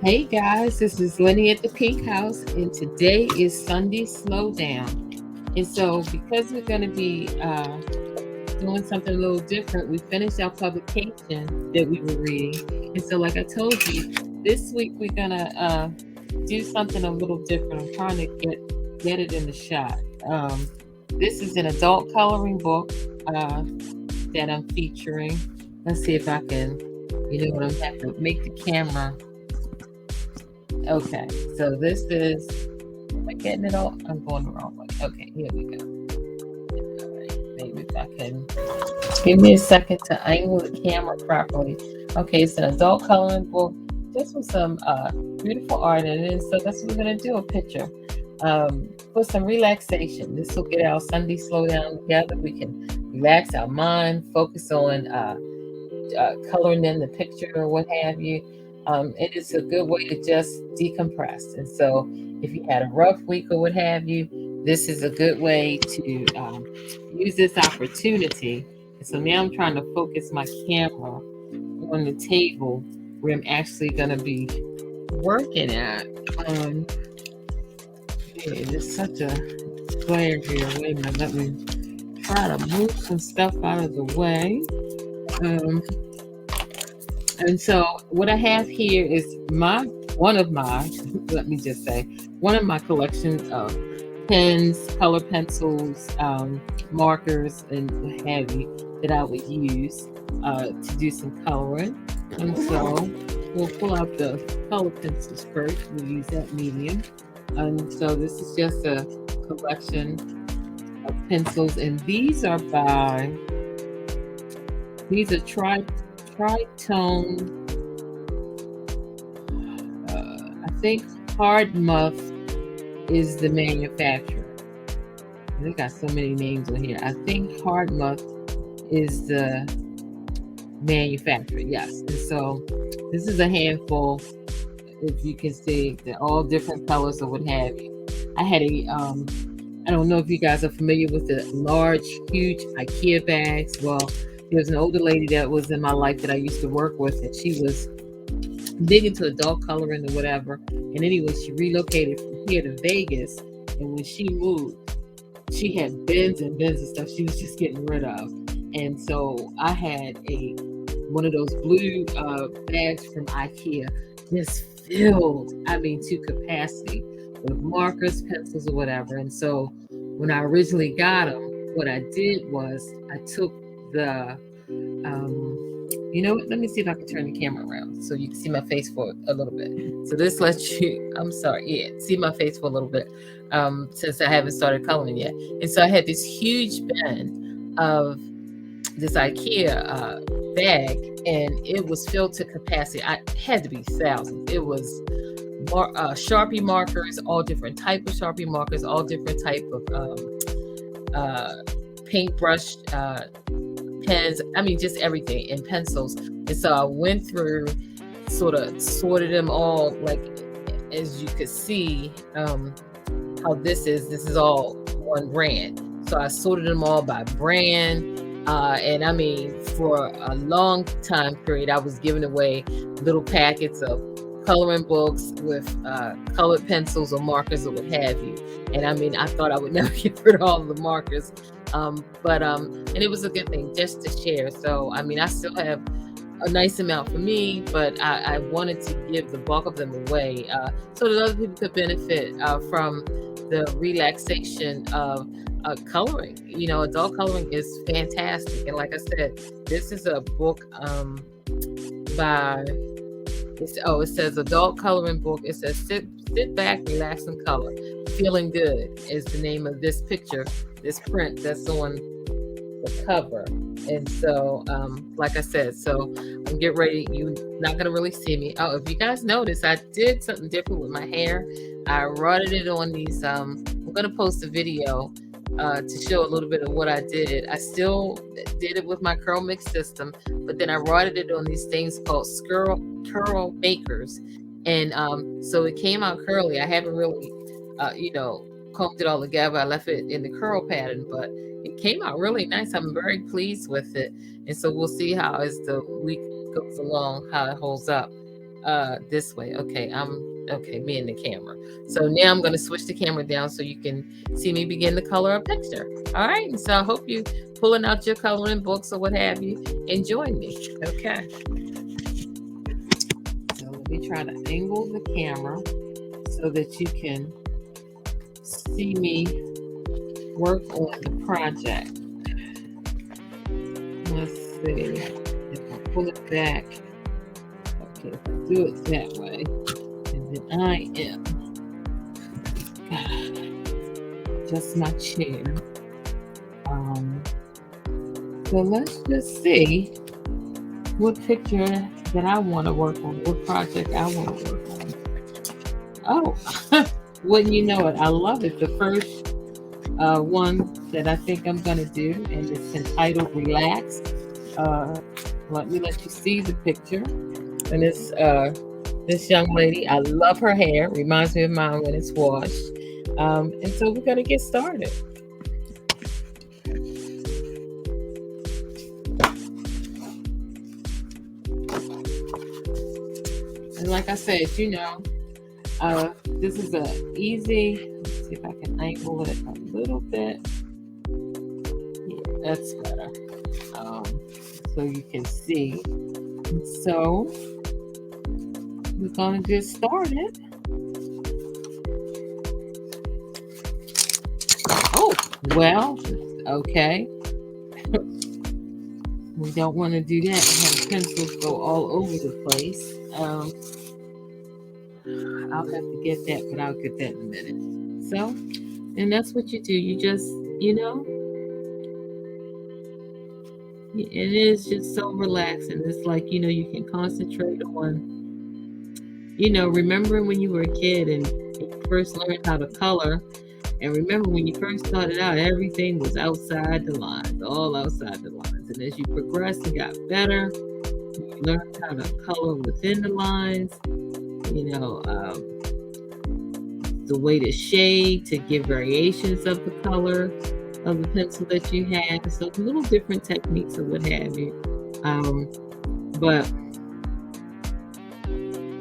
Hey guys, this is Lynie at the Pinkhouse, and today is Sunday Slowdown. And so, because we're going to be doing something a little different, we finished our publication that we were reading. And so, like I told you, this week we're going to do something a little different. I'm trying to get it in the shot. Um, this is an adult coloring book that I'm featuring. Let's see if I can, what I'm have to make the camera. Okay, so this is, am I getting it all? I'm going the wrong way. Okay, here we go. All right, maybe if I can, give me a second to angle the camera properly. Okay, it's an adult coloring book, just with some beautiful art in it. So that's what we're gonna do, a picture. For some relaxation. This will get our Sunday Slowdown together. We can relax our mind, focus on coloring in the picture or what have you. It is a good way to just decompress. And so, if you had a rough week or what have you, this is a good way to use this opportunity. And so now I'm trying to focus my camera on the table where I'm actually going to be working at. There's such a glare here. Wait a minute, let me try to move some stuff out of the way. And so what I have here is one of my let me just say, one of my collections of pens, color pencils, markers, and what have you that I would use to do some coloring. And so we'll pull out the color pencils first. We'll use that medium. And so this is just a collection of pencils, and these are Tritone. I think Hard Muff is the manufacturer. They got so many names on here. I think Hard Muff is the manufacturer. Yes, and so this is a handful. If you can see, they're all different colors or what have you. I had I don't know if you guys are familiar with the large, huge IKEA bags. Well, there's an older lady that was in my life that I used to work with, and she was big into adult coloring or whatever. And anyway, she relocated from here to Vegas, and when she moved, she had bins and bins of stuff she was just getting rid of. And so I had one of those blue bags from IKEA, just filled, to capacity with markers, pencils, or whatever. And so when I originally got them, what I did was I took the you know what, let me see if I can turn the camera around so you can see my face for a little bit. So this lets you, I'm sorry, see my face for a little bit, since I haven't started coloring yet. And so I had this huge bin of this IKEA bag, and it was filled to capacity. I had to be thousands. It was Sharpie markers, all different type of Sharpie markers, all different type of paintbrush pens, just everything, and pencils. And so I went through, sort of sorted them all, like, as you could see, how this is all one brand. So I sorted them all by brand. And for a long time period, I was giving away little packets of coloring books with colored pencils or markers or what have you. And I thought I would never get rid of all of the markers. And it was a good thing just to share. So, I still have a nice amount for me, but I wanted to give the bulk of them away so that other people could benefit from the relaxation of coloring. Adult coloring is fantastic. And like I said, this is a book it says adult coloring book. It says sit back, relax, and color. Feeling Good is the name of this picture, this print that's on the cover. And so, like I said, so I'm getting ready. You're not going to really see me. Oh, if you guys notice, I did something different with my hair. I rotted it on these. I'm going to post a video to show a little bit of what I did. I still did it with my curl mix system, but then I rotted it on these things called curl makers. And so it came out curly. I haven't really, combed it all together. I left it in the curl pattern, but it came out really nice. I'm very pleased with it. And so we'll see how, as the week goes along, how it holds up. this way. Okay, okay, me and the camera. So now I'm going to switch the camera down so you can see me begin to color a picture. All right, and so I hope you pulling out your coloring books or what have you and join me. Okay. So let me try to angle the camera so that you can see me work on the project. Let's see if I pull it back. Okay, if I do it that way, and then I am just my chair. So let's just see what picture that I want to work on, what project I want to work on. Oh, wouldn't you know it? I love it. The first one that I think I'm going to do, and it's entitled Relax. Let you see the picture. And it's this young lady. I love her hair. Reminds me of mine when it's washed. And so we're going to get started. And like I said, you know, this is a easy. Let's see if I can angle it a little bit. Yeah, that's better. So you can see. And so we're gonna get started. Oh, well, okay. We don't want to do that and have pencils go all over the place. I'll have to get that, but I'll get that in a minute. So, and that's what you do. You just, you know, it is just so relaxing. It's like, you know, you can concentrate on, you know, remembering when you were a kid and you first learned how to color. And remember when you first started out, everything was outside the lines, all outside the lines. And as you progressed and got better, you learned how to color within the lines, you know, the way to shade, to give variations of the color of the pencil that you have. So little different techniques or what have you. But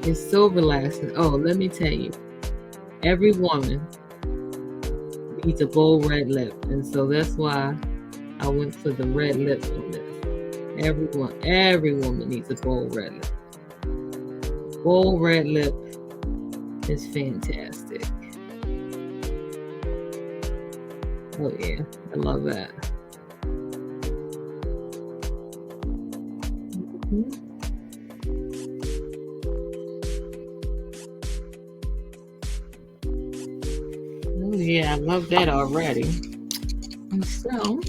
it's so relaxing. Oh, let me tell you, every woman needs a bold red lip. And so that's why I went for the red lip on this. Every woman needs a bold red lip. Bold red lip is fantastic. Oh yeah, I love that. Oh yeah, I love that already. And so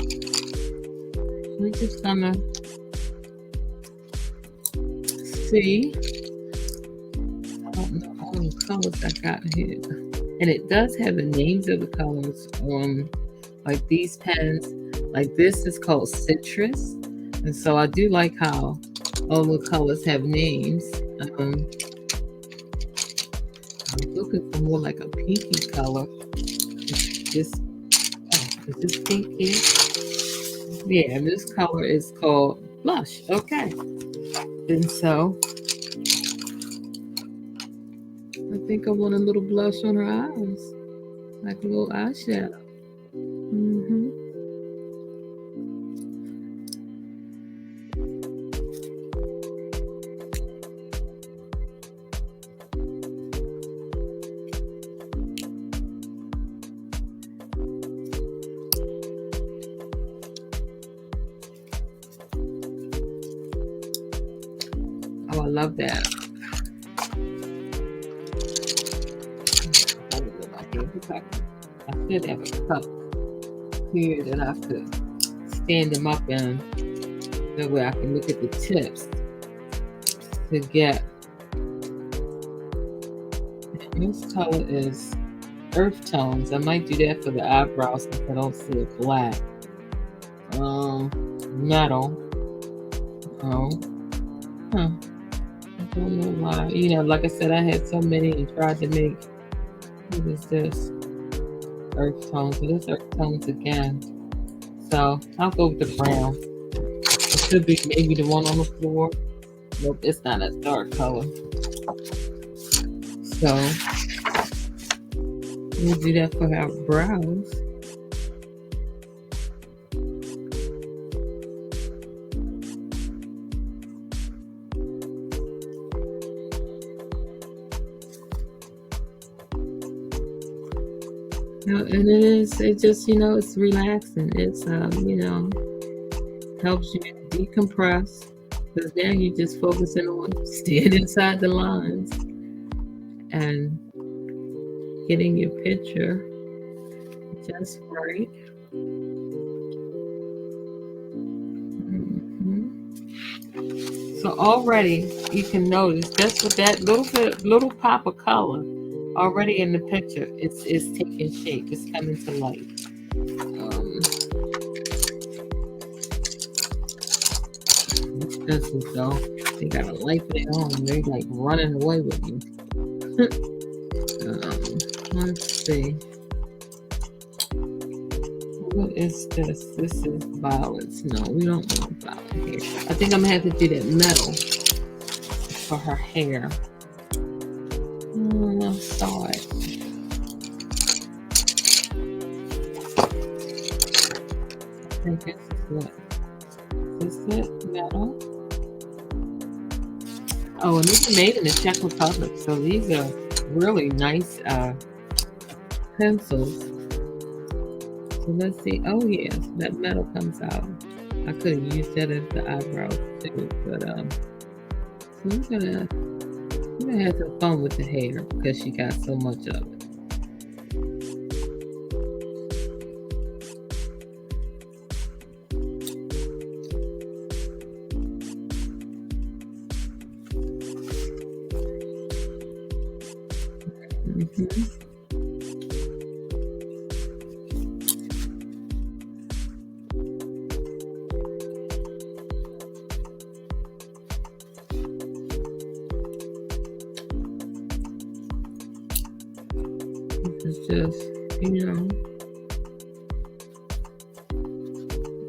we're just gonna see. I don't know all the colors I got here. And it does have the names of the colors on like these pens. Like this is called Citrus. And so I do like how all the colors have names. I'm looking for more like a pinky color. Is this pink here? Yeah, this color is called Blush. Okay. And so I think I want a little blush on her eyes. Like a little eyeshadow. Oh, I love that. I should have a cup here that I could stand them up in. That way I can look at the tips to get. This color is Earth Tones. I might do that for the eyebrows if I don't see it black. Metal. Oh. Huh. I don't know why. You know, like I said, I had so many and tried to make. What is this? Earth Tones. So this Earth Tones again. So I'll go with the brown. It could be maybe the one on the floor. Nope, it's not a dark color. So we'll do that for our brows. And it just, it's relaxing. It's, helps you decompress, because now you're just focusing on staying inside the lines and getting your picture just right. So already you can notice just with that little pop of color already in the picture, it's taking shape. It's coming to life. Pencils though, they got a life of their own. They like running away with you. Let's see. What is this? This is violets. No, we don't want violet here. I think I'm gonna have to do that metal for her hair. I saw it. I think this is what. Is it metal? Oh, and these are made in the Czech Republic, so these are really nice pencils. So let's see. Oh yes, that metal comes out. I could have used that as the eyebrows too, but so we're gonna have some fun with the hair because she got so much of it. It's just,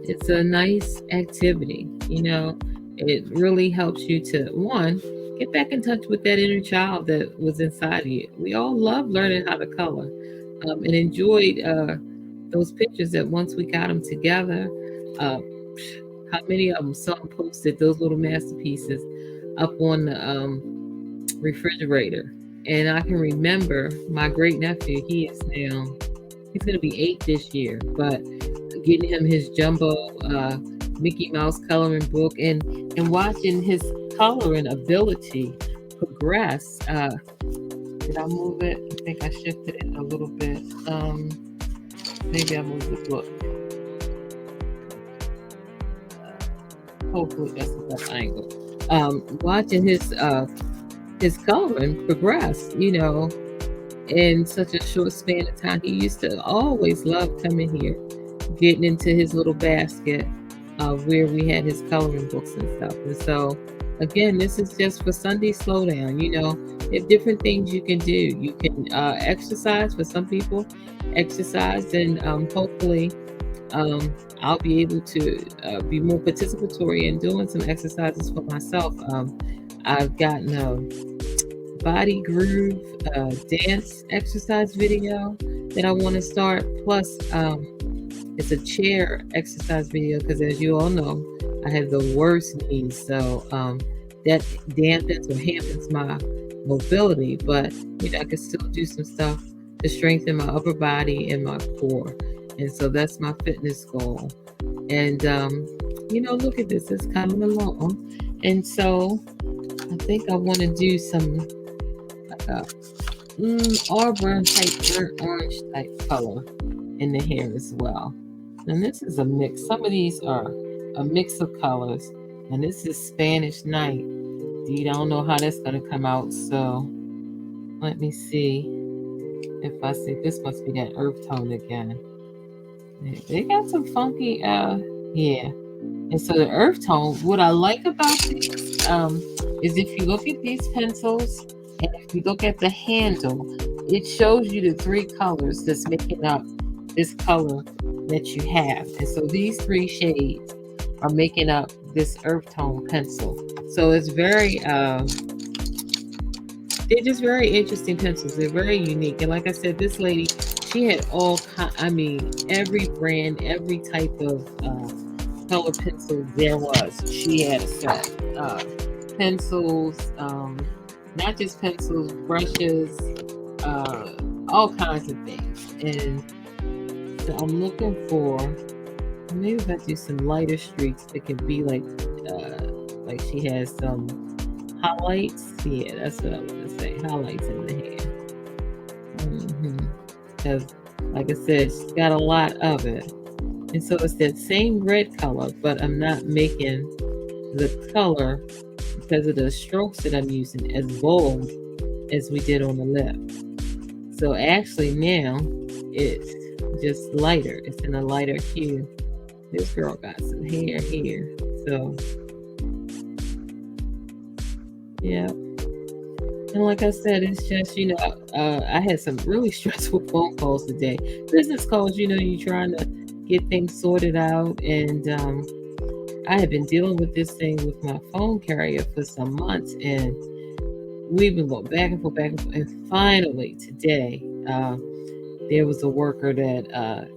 it's a nice activity. It really helps you to, one, get back in touch with that inner child that was inside of you. We all love learning how to color and enjoyed those pictures that once we got them together. How many of them some posted those little masterpieces up on the refrigerator? And I can remember my great nephew, he's going to be 8 this year, but getting him his jumbo Mickey Mouse coloring book and watching his coloring ability progress. Did I move it? I think I shifted it a little bit. Maybe I moved the book. Hopefully that's the best angle. Watching his coloring progress, in such a short span of time. He used to always love coming here, getting into his little basket where we had his coloring books and stuff. And so, again, this is just for Sunday Slowdown. There are different things you can do. You can exercise. For some people, exercise, and hopefully I'll be able to be more participatory in doing some exercises for myself. I've gotten a body groove dance exercise video that I want to start. Plus, it's a chair exercise video because, as you all know, I have the worst knees. So that dampens or hampens my mobility. But, I can still do some stuff to strengthen my upper body and my core. And so that's my fitness goal. And, look at this. It's coming along. And so I think I want to do some auburn type, burnt orange type color in the hair as well. And this is a mix. Some of these are a mix of colors. And this is Spanish Night. You don't know how that's going to come out. So let me see if I see. This must be that earth tone again. They got some funky, yeah. And so the earth tone, what I like about these is if you look at these pencils and if you look at the handle, it shows you the 3 colors that's making up this color that you have. And so these 3 shades are making up this earth tone pencil. So it's very they're just very interesting pencils. They're very unique. And like I said, this lady, she had I mean, every brand, every type of color pencil there was. She had a set. Pencils, not just pencils, brushes, all kinds of things. And so I'm looking for, maybe if I do some lighter streaks, it could be like she has some highlights. Yeah, that's what I was gonna say. Highlights in the hair. Because, like I said, she's got a lot of it, and so it's that same red color, but I'm not making the color because of the strokes that I'm using as bold as we did on the lip. So actually now it's just lighter. It's in a lighter hue. This girl got some hair here. So yeah. And like I said, it's just, I had some really stressful phone calls today. Business calls, you're trying to get things sorted out. And I have been dealing with this thing with my phone carrier for some months. And we've been going back and forth, back and forth. And finally, today, there was a worker that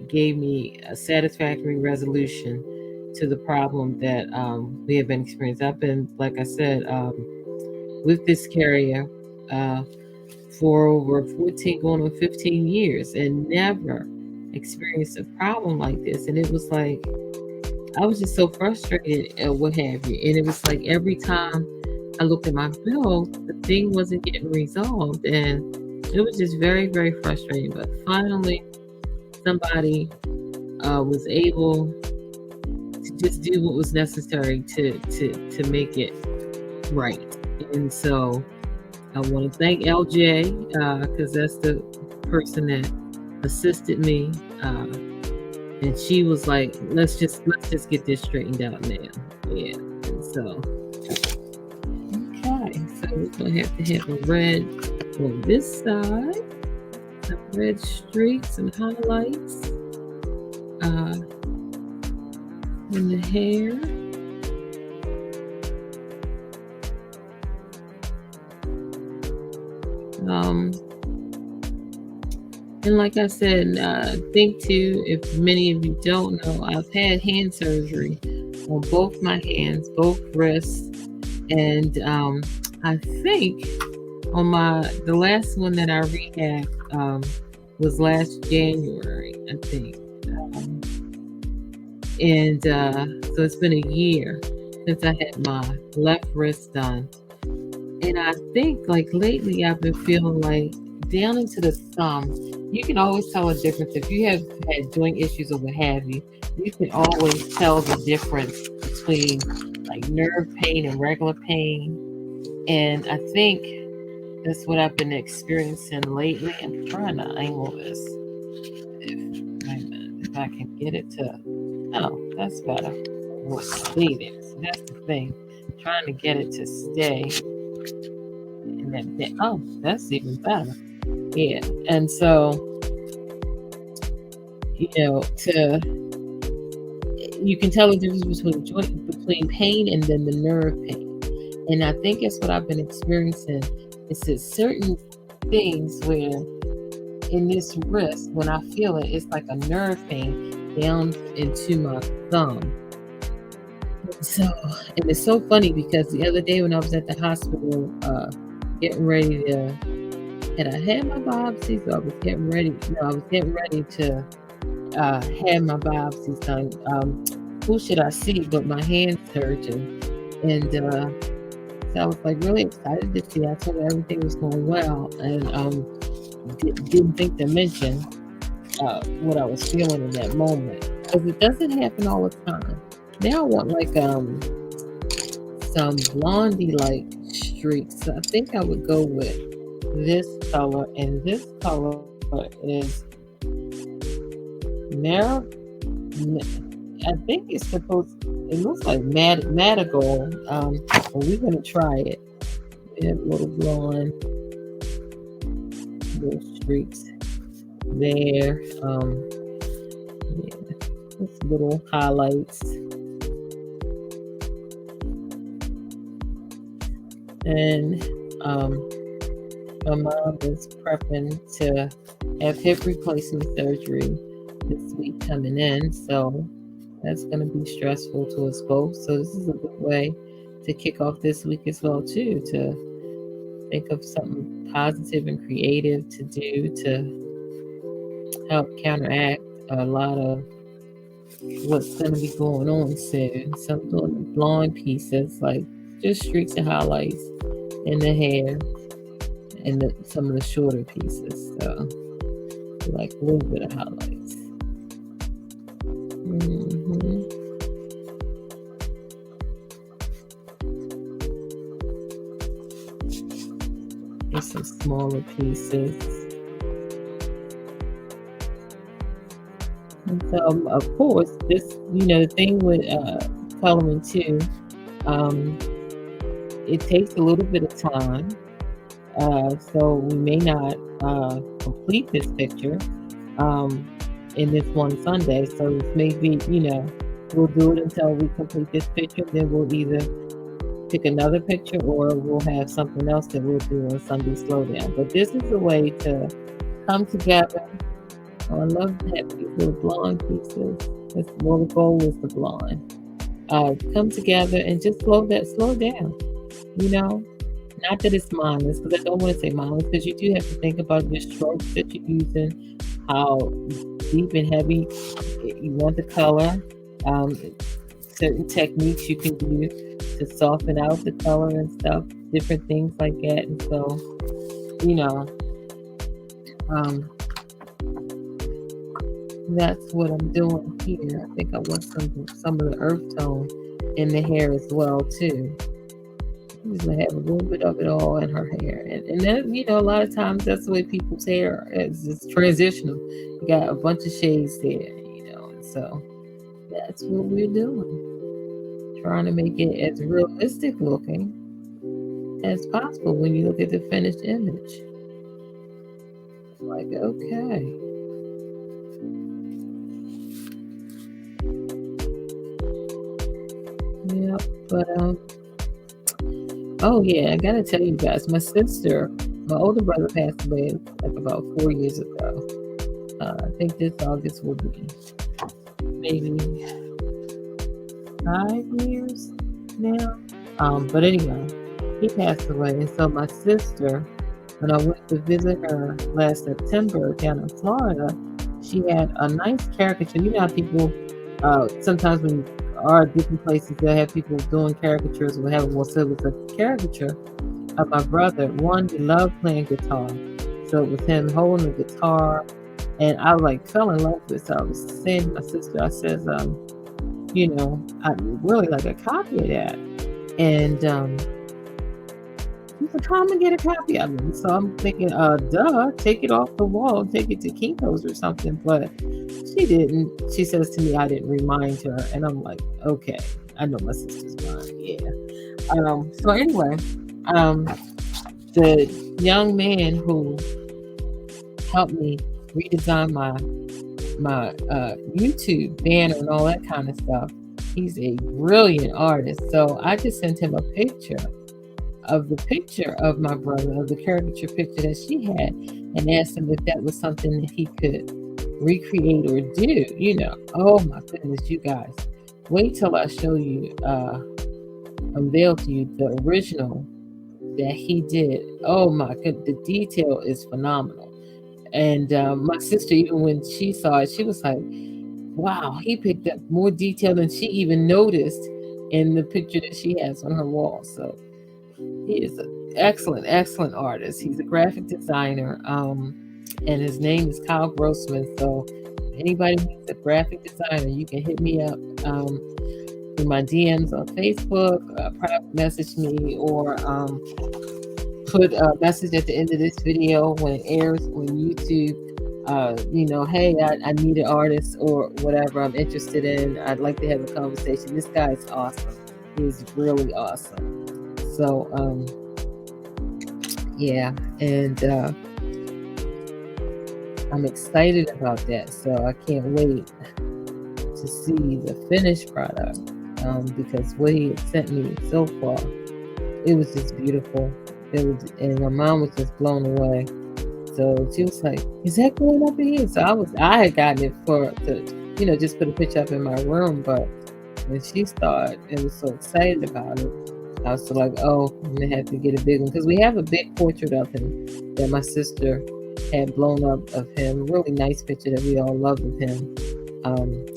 gave me a satisfactory resolution to the problem that we have been experiencing. I've been, like I said, with this carrier for over 14 going on 15 years and never experienced a problem like this. And it was like, I was just so frustrated and what have you. And it was like every time I looked at my bill, the thing wasn't getting resolved. And it was just very, very frustrating. But finally, somebody was able to just do what was necessary to make it right. And so I want to thank LJ because that's the person that assisted me, and she was like, "Let's just get this straightened out now." Yeah, and so okay, so we're gonna have to have a red on this side, some red streaks and highlights in the hair. And like I said, think too, if many of you don't know, I've had hand surgery on both my hands, both wrists, and I think on the last one that I rehabbed was last January, I think, and so it's been a year since I had my left wrist done. And I think like lately I've been feeling like down into the thumb, you can always tell a difference. If you have had joint issues or what have you, you can always tell the difference between like nerve pain and regular pain. And I think that's what I've been experiencing lately. I'm trying to angle this. If I can get it to, oh, that's better. We'll stay there. So that's the thing. Trying to get it to stay. Oh, that's even better. Yeah. And so, you can tell the difference between pain and then the nerve pain. And I think it's what I've been experiencing. It's that certain things where in this wrist, when I feel it, it's like a nerve pain down into my thumb. So, and it's so funny because the other day when I was at the hospital, getting ready to, and I had my biopsies, so I was getting ready. I was getting ready to have my biopsies done. Who should I see but my hand surgeon? And so I was like really excited to see. I told her everything was going well, and didn't think to mention what I was feeling in that moment because it doesn't happen all the time. Now I want like some blondie like streaks. So I think I would go with this color, and this color is I think it's supposed. It looks like marigold. But we're gonna try it. We have little blonde, little streaks there. Yeah, just little highlights. And my mom is prepping to have hip replacement surgery this week coming in, so that's going to be stressful to us both. So this is a good way to kick off this week as well too, to think of something positive and creative to do to help counteract a lot of what's going to be going on soon. So I'm doing the blonde pieces, like just streaks and highlights in the hair, and some of the shorter pieces. So like a little bit of highlights. And some smaller pieces. And so, of course, this, the thing with coloring too, it takes a little bit of time. So we may not complete this picture in this one Sunday. So maybe, we'll do it until we complete this picture. Then we'll either pick another picture or we'll have something else that we'll do on Sunday Slowdown. But this is a way to come together. Oh, I love that these little blonde pieces. The goal is the blonde. Come together and just slow down. Not that it's mindless, because I don't want to say mindless, because you do have to think about your strokes that you're using, how deep and heavy you want the color, certain techniques you can do to soften out the color and stuff, different things like that. And so, that's what I'm doing here. I think I want some of the earth tone in the hair as well too. I'm just gonna have a little bit of it all in her hair, and then a lot of times that's the way people's hair is. It's transitional. You got a bunch of shades there, and so that's what we're doing. Trying to make it as realistic looking as possible when you look at the finished image. Like, okay. Yeah, but oh yeah, I gotta tell you guys, my older brother passed away like about 4 years ago. I think this August will be maybe 5 years now. But anyway, he passed away, and so my sister, when I went to visit her last September down in Florida, she had a nice caricature. You know how people sometimes when you are at different places, they have people doing caricatures or whatever. Well, so it was a caricature of my brother. One, he loved playing guitar, so it was him holding the guitar, and I fell in love with it. So I was saying to my sister, I says, I'd really like a copy of that. And she said, come and get a copy of it. So I'm thinking, take it off the wall, take it to Pinkhouse or something. But she didn't. She says to me, I didn't remind her. And I'm like, okay, I know my sister's mind. Yeah. So anyway, the young man who helped me redesign my YouTube banner and all that kind of stuff, he's a brilliant artist. So I just sent him a picture of my brother, of the caricature picture that she had, and asked him if that was something that he could recreate or do. Oh my goodness, you guys, wait till I show you, unveil to you the original that he did. Oh my god, the detail is phenomenal. And my sister, even when she saw it, she was like, wow, he picked up more detail than she even noticed in the picture that she has on her wall. So he is an excellent artist. He's a graphic designer, and his name is Kyle Grossman. So if anybody needs a graphic designer, you can hit me up through my DMs on Facebook, private message me, or put a message at the end of this video when it airs on YouTube. Hey, I need an artist or whatever I'm interested in. I'd like to have a conversation. This guy is awesome. He's really awesome. So, yeah, and I'm excited about that. So I can't wait to see the finished product, because what he had sent me so far it was just beautiful. It was, and my mom was just blown away. So she was like, "Is that going up in here?" So I had gotten it to just put a picture up in my room. But when she started and was so excited about it, I was so like, "Oh, I'm gonna have to get a big one," because we have a big portrait of him that my sister had blown up of him. Really nice picture that we all love of him,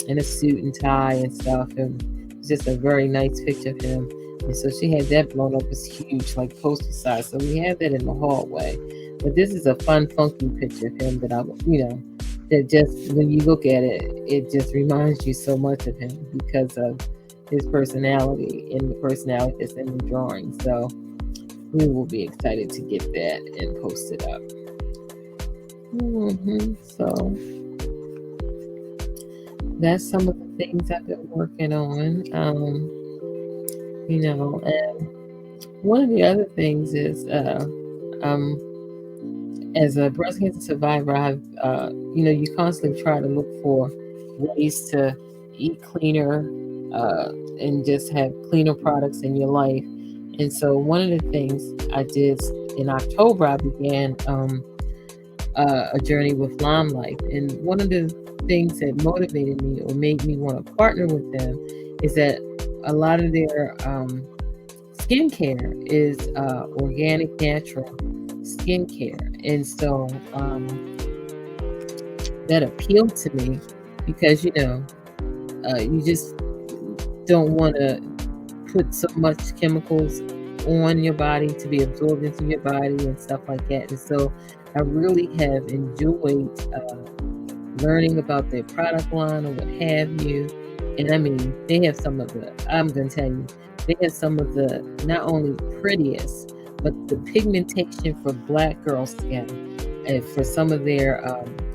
in a suit and tie and stuff. And it's just a very nice picture of him. And so she had that blown up. It's huge, like poster size. So we have that in the hallway. But this is a fun, funky picture of him that just when you look at it, it just reminds you so much of him because of his personality and the personality that's in the drawing. So we will be excited to get that and post it up. So that's some of the things I've been working on. And one of the other things is, as a breast cancer survivor, I've, you constantly try to look for ways to eat cleaner, and just have cleaner products in your life. And so one of the things I did in October, I began a journey with Lyme Life. And one of the things that motivated me or made me want to partner with them is that a lot of their skincare is organic, natural skincare. And so that appealed to me because, you just don't want to put so much chemicals on your body to be absorbed into your body and stuff like that. And so I really have enjoyed learning about their product line or what have you. And I mean, they have some of I'm going to tell you, they have some of the not only prettiest, but the pigmentation for black girl skin and for some of their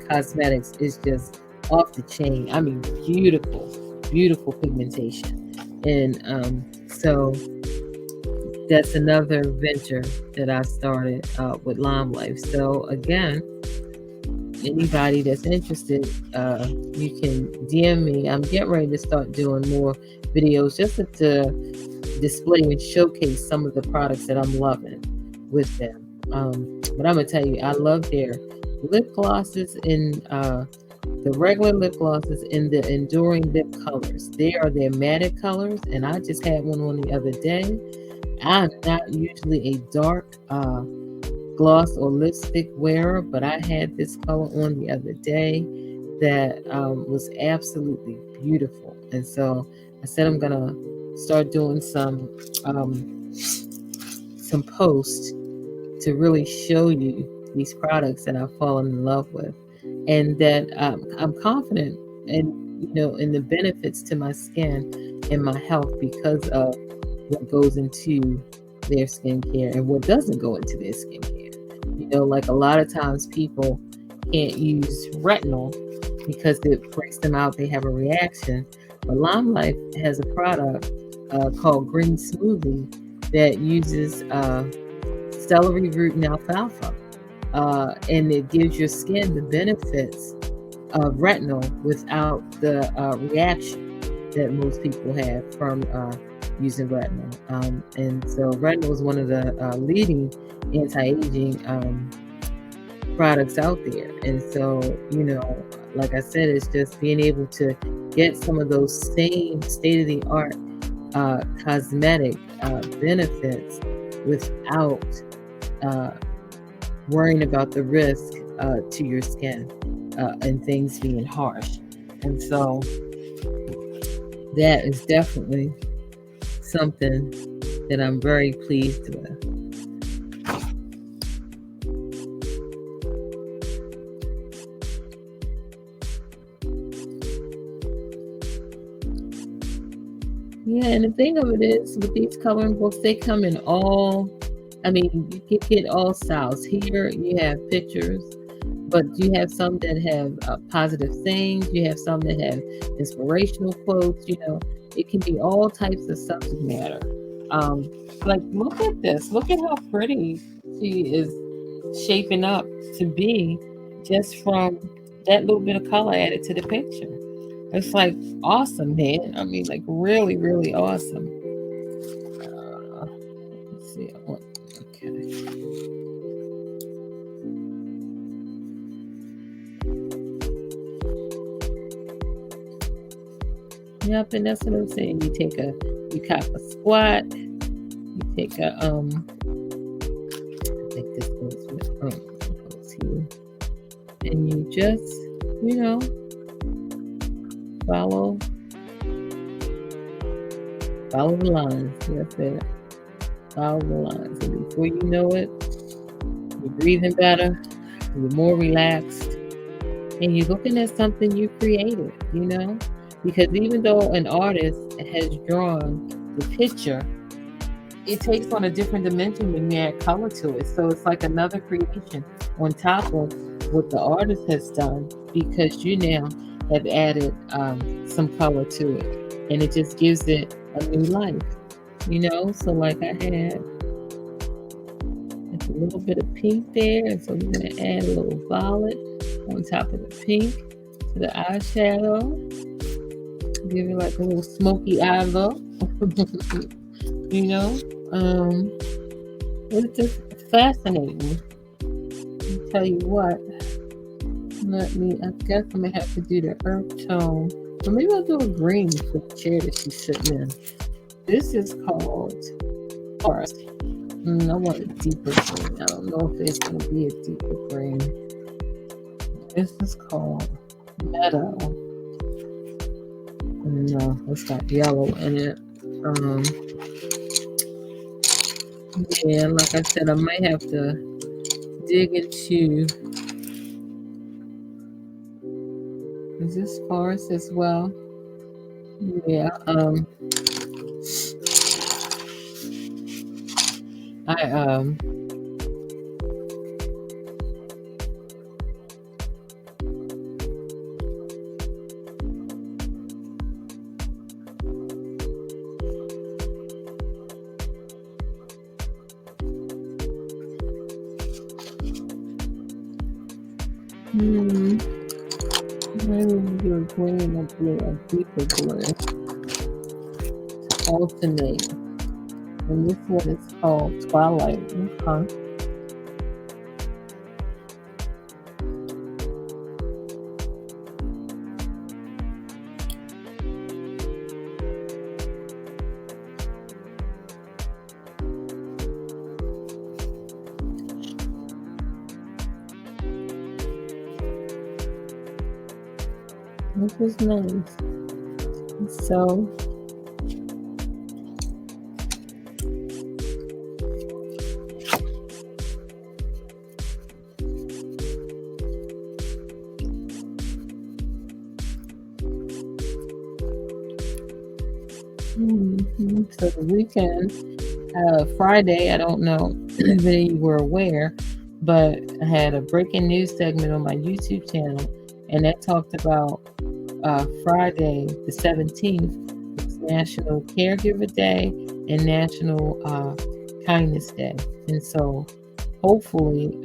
cosmetics is just off the chain. I mean, beautiful, beautiful pigmentation. And so that's another venture that I started with Lyme Life. So again, anybody that's interested, you can DM me. I'm getting ready to start doing more videos just to display and showcase some of the products that I'm loving with them. But I'm gonna tell you, I love their lip glosses and the regular lip glosses and the enduring lip colors. They are their matte colors, and I just had one on the other day. I'm not usually a dark gloss or lipstick wearer, but I had this color on the other day that was absolutely beautiful. And so I said I'm gonna start doing some posts to really show you these products that I've fallen in love with, and that I'm confident in the benefits to my skin and my health because of what goes into their skincare and what doesn't go into their skincare. Like a lot of times people can't use retinol because it breaks them out. They have a reaction. But Lyme Life has a product called Green Smoothie that uses celery root and alfalfa. And it gives your skin the benefits of retinol without the reaction that most people have from using retinol. And so retinol is one of the leading anti-aging products out there. And so, like I said, it's just being able to get some of those same state-of-the-art cosmetic benefits without worrying about the risk to your skin and things being harsh. And so that is definitely something that I'm very pleased with. Yeah, and the thing of it is, with these coloring books, they come in you can get all styles. Here you have pictures, but you have some that have positive things. You have some that have inspirational quotes. It can be all types of subject matter. Like, look at this. Look at how pretty she is shaping up to be just from that little bit of color added to the picture. It's like awesome, man. I mean, like really, really awesome. Let's see. Yep, and that's what I'm saying. You cop a squat, you take a I think this goes with goes here, and you just, you know, follow the lines. That's it. Follow the lines, and before you know it, you're breathing better, you're more relaxed, and you're looking at something you created, you know? Because even though an artist has drawn the picture, it takes on a different dimension when you add color to it. So it's like another creation on top of what the artist has done, because you now have added some color to it, and it just gives it a new life, you know? So like I had a little bit of pink there, and so we're going to add a little violet on top of the pink to the eyeshadow. Give it like a little smoky eye look. You know, it's just fascinating. I'll tell you what, I guess I'm gonna have to do the earth tone, or maybe I'll do a green for the chair that she's sitting in. This is called Forest. I want a deeper green. I don't know if it's gonna be a deeper green. This is called Meadow. No, it's got yellow in it. Yeah, like I said, I might have to dig into. Is this forest as well? Yeah. I maybe do a green and a blue, a deeper blue. Alternate. And this one is called Twilight. Okay. This is nice. So so the weekend, Friday, I don't know if any of you were aware, but I had a breaking news segment on my YouTube channel, and that talked about Friday the 17th. It's National Caregiver Day and National Kindness Day. And so hopefully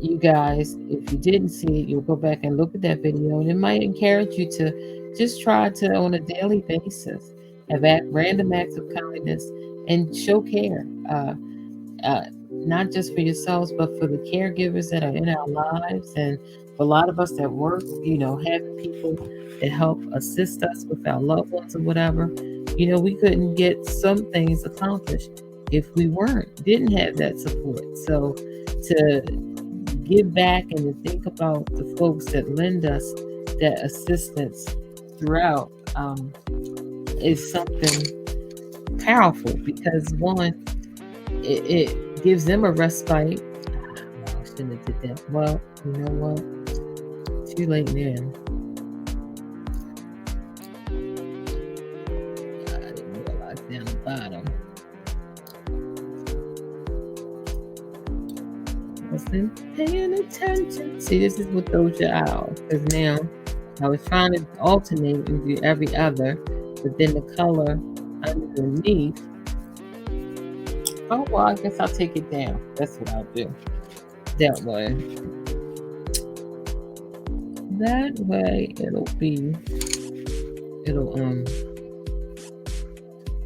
you guys, if you didn't see it, you'll go back and look at that video, and it might encourage you to just try to, on a daily basis, have random acts of kindness and show care. Not just for yourselves, but for the caregivers that are in our lives, and for a lot of us that work, you know, having people that help assist us with our loved ones or whatever. You know, we couldn't get some things accomplished if we didn't have that support. So to give back and to think about the folks that lend us that assistance throughout is something powerful, because one, it gives them a respite. I shouldn't have did that. Well, you know what? Too late now. I didn't realize down the bottom. Wasn't paying attention. See, this is what throws you out. Because now I was trying to alternate and do every other, but then the color underneath. Oh, well, I guess I'll take it down. That's what I'll do. That way. That way it'll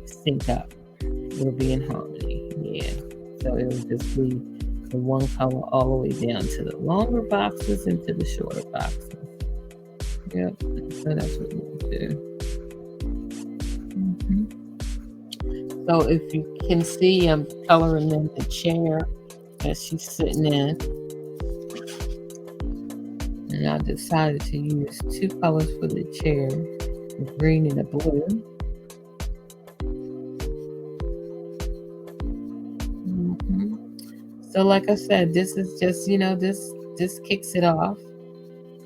sync up. It'll be in harmony. Yeah. So it'll just be the one color all the way down to the longer boxes and to the shorter boxes. Yep. So that's what we'll do. So if you can see, I'm coloring in the chair that she's sitting in. And I decided to use two colors for the chair, the green and the blue. So like I said, this is just, this kicks it off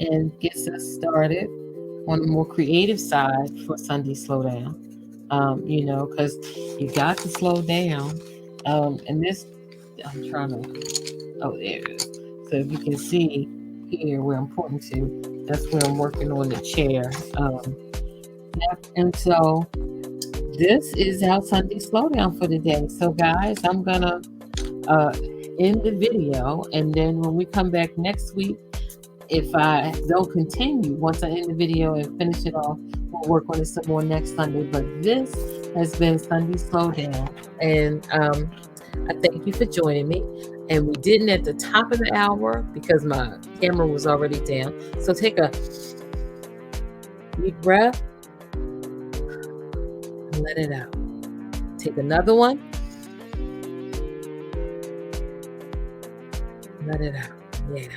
and gets us started on a more creative side for Sunday Slowdown. Because you got to slow down. And this, I'm trying to, oh, there it is. So if you can see here where I'm pointing to, that's where I'm working on the chair. Yep. And so this is our Sunday Slowdown for the day. So guys, I'm going to end the video. And then when we come back next week, if I don't continue, once I end the video and finish it off, we'll work on it some more next Sunday. But this has been Sunday Slowdown. And I thank you for joining me. And we didn't at the top of the hour because my camera was already down. So take a deep breath and let it out. Take another one. Let it out. Yeah.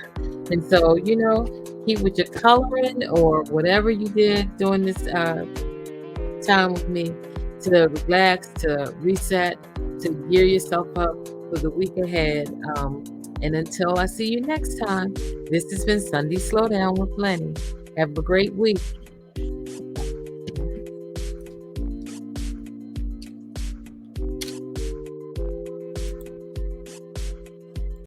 And so, keep with your coloring or whatever you did during this time with me to relax, to reset, to gear yourself up for the week ahead. And until I see you next time, this has been Sunday Slowdown with Lynie. Have a great week.